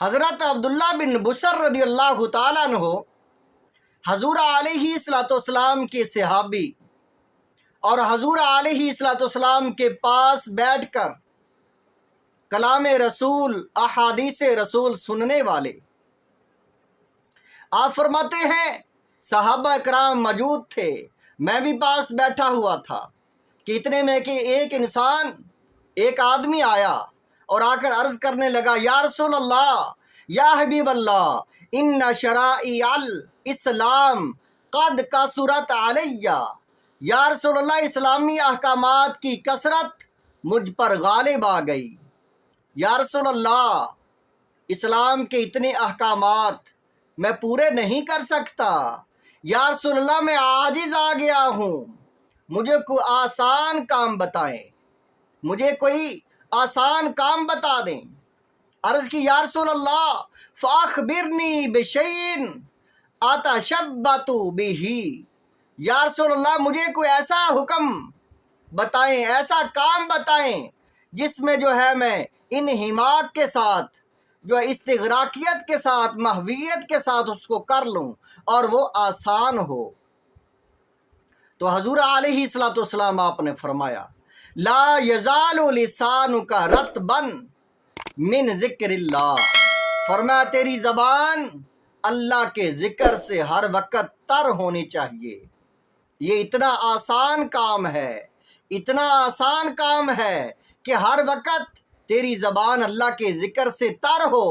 حضرت عبداللہ بن بسر رضی اللہ تعالیٰ عنہ حضور علیہ الصلوۃ والسلام کے صحابی اور حضور علیہ الصلوۃ والسلام کے پاس بیٹھ کر کلام رسول احادیث رسول سننے والے، آپ فرماتے ہیں صحابہ اکرام موجود تھے، میں بھی پاس بیٹھا ہوا تھا کہ اتنے میں کہ ایک آدمی آیا اور آ کر عرض کرنے لگا، یا رسول اللہ، یا حبیب اللہ، ان شرائع الاسلام قد کثرت علیہ، یا رسول اللہ، اسلامی احکامات کی کثرت مجھ پر غالب آ گئی۔ یا رسول اللہ، اسلام کے اتنے احکامات میں پورے نہیں کر سکتا۔ یا رسول اللہ، میں عاجز آ گیا ہوں، مجھے کوئی آسان کام بتائیں، مجھے کوئی آسان کام بتا دیں۔ عرض کی، یا رسول اللہ، فاخبرنی بشیء اتشبت بہ، یا رسول اللہ، مجھے کوئی ایسا حکم بتائیں، ایسا کام بتائیں جس میں جو ہے میں انہماک کے ساتھ، جو استغراقیت کے ساتھ، محویت کے ساتھ اس کو کر لوں اور وہ آسان ہو۔ تو حضور علیہ الصلوۃ والسلام آپ نے فرمایا، لا یزال لسانک رطبا من ذکر اللہ، فرمایا تیری زبان اللہ کے ذکر سے ہر وقت تر ہونی چاہیے۔ یہ اتنا آسان کام ہے، اتنا آسان کام ہے کہ ہر وقت تیری زبان اللہ کے ذکر سے تر ہو،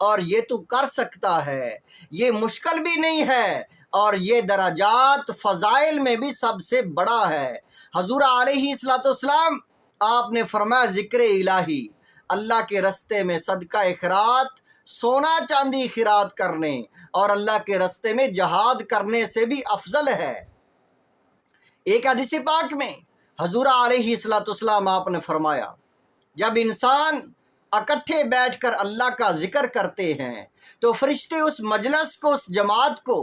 اور یہ تو کر سکتا ہے، یہ مشکل بھی نہیں ہے، اور یہ درجات فضائل میں بھی سب سے بڑا ہے۔ حضور علیہ الصلوۃ والسلام آپ نے فرمایا، ذکر الہی اللہ کے رستے میں صدقہ خیرات، سونا چاندی خیرات کرنے اور اللہ کے رستے میں جہاد کرنے سے بھی افضل ہے۔ ایک حدیث پاک میں حضور علیہ الصلوۃ والسلام آپ نے فرمایا، جب انسان اکٹھے بیٹھ کر اللہ کا ذکر کرتے ہیں تو فرشتے اس مجلس کو، اس جماعت کو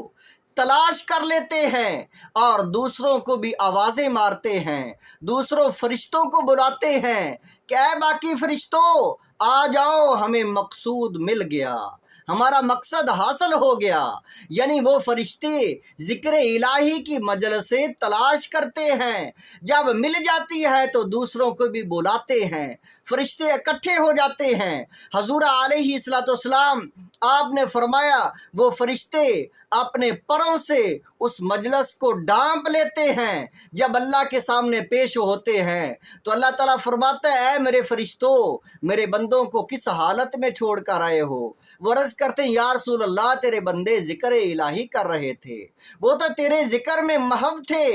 تلاش کر لیتے ہیں اور دوسروں کو بھی آوازیں مارتے ہیں، دوسروں فرشتوں کو بلاتے ہیں کہ اے باقی فرشتوں، آ جاؤ، ہمیں مقصود مل گیا، ہمارا مقصد حاصل ہو گیا۔ یعنی وہ فرشتے ذکر الہی کی مجلسیں تلاش کرتے ہیں، جب مل جاتی ہے تو دوسروں کو بھی بلاتے ہیں، فرشتے اکٹھے ہو جاتے ہیں۔ حضور علیہ الصلوۃ والسلام آپ نے فرمایا، وہ فرشتے اپنے پروں سے اس مجلس کو ڈانپ لیتے ہیں، جب اللہ کے سامنے پیش ہوتے ہیں تو اللہ تعالیٰ فرماتا ہے، اے میرے فرشتوں، میرے بندوں کو کس حالت میں چھوڑ کر آئے ہو؟ وہ عرض کرتے ہیں، یا رسول اللہ، تیرے بندے ذکر الہی کر رہے تھے، وہ تو تیرے ذکر میں محو تھے،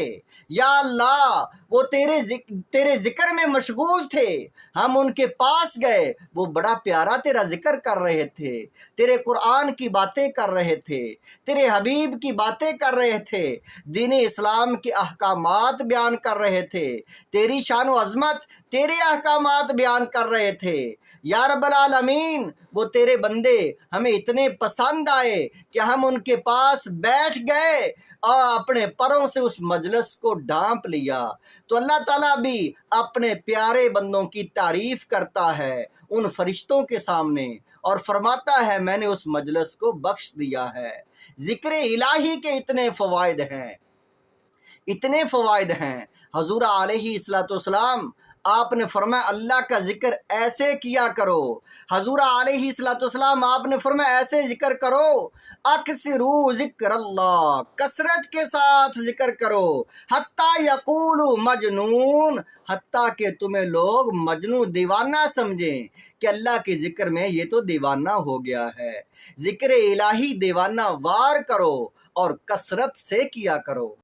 یا اللہ، وہ تیرے ذکر میں مشغول تھے، ہم ان کے پاس گئے، وہ بڑا پیارا تیرا ذکر کر رہے تھے، تیرے قرآن کی باتیں کر رہے تھے، تیرے حبیب کی باتیں کر رہے تھے، دین اسلام کے احکامات بیان کر رہے تھے، تیری شان و عظمت، تیرے احکامات بیان کر رہے تھے، یا رب العالمین، وہ تیرے بندے ہمیں اتنے پسند آئے کہ ہم ان کے پاس بیٹھ گئے اور اپنے پروں سے اس مجلس کو ڈھانپ لیا۔ تو اللہ تعالیٰ بھی اپنے پیارے بندوں کی تعریف کرتا ہے ان فرشتوں کے سامنے اور فرماتا ہے، میں نے اس مجلس کو بخش دیا ہے۔ ذکر الہی کے اتنے فوائد ہیں، اتنے فوائد ہیں۔ حضور علیہ الصلوۃ والسلام آپ نے فرمایا، اللہ کا ذکر ایسے کیا کرو۔ حضور علیہ الصلوۃ والسلام آپ نے فرمایا، ایسے ذکر کرو، اکثرو ذکر اللہ، کثرت کے ساتھ ذکر کرو، حتیٰ یقولوا مجنون، حتیٰ کہ تمہیں لوگ مجنون، دیوانہ سمجھیں کہ اللہ کے ذکر میں یہ تو دیوانہ ہو گیا ہے۔ ذکر الہی دیوانہ وار کرو اور کثرت سے کیا کرو۔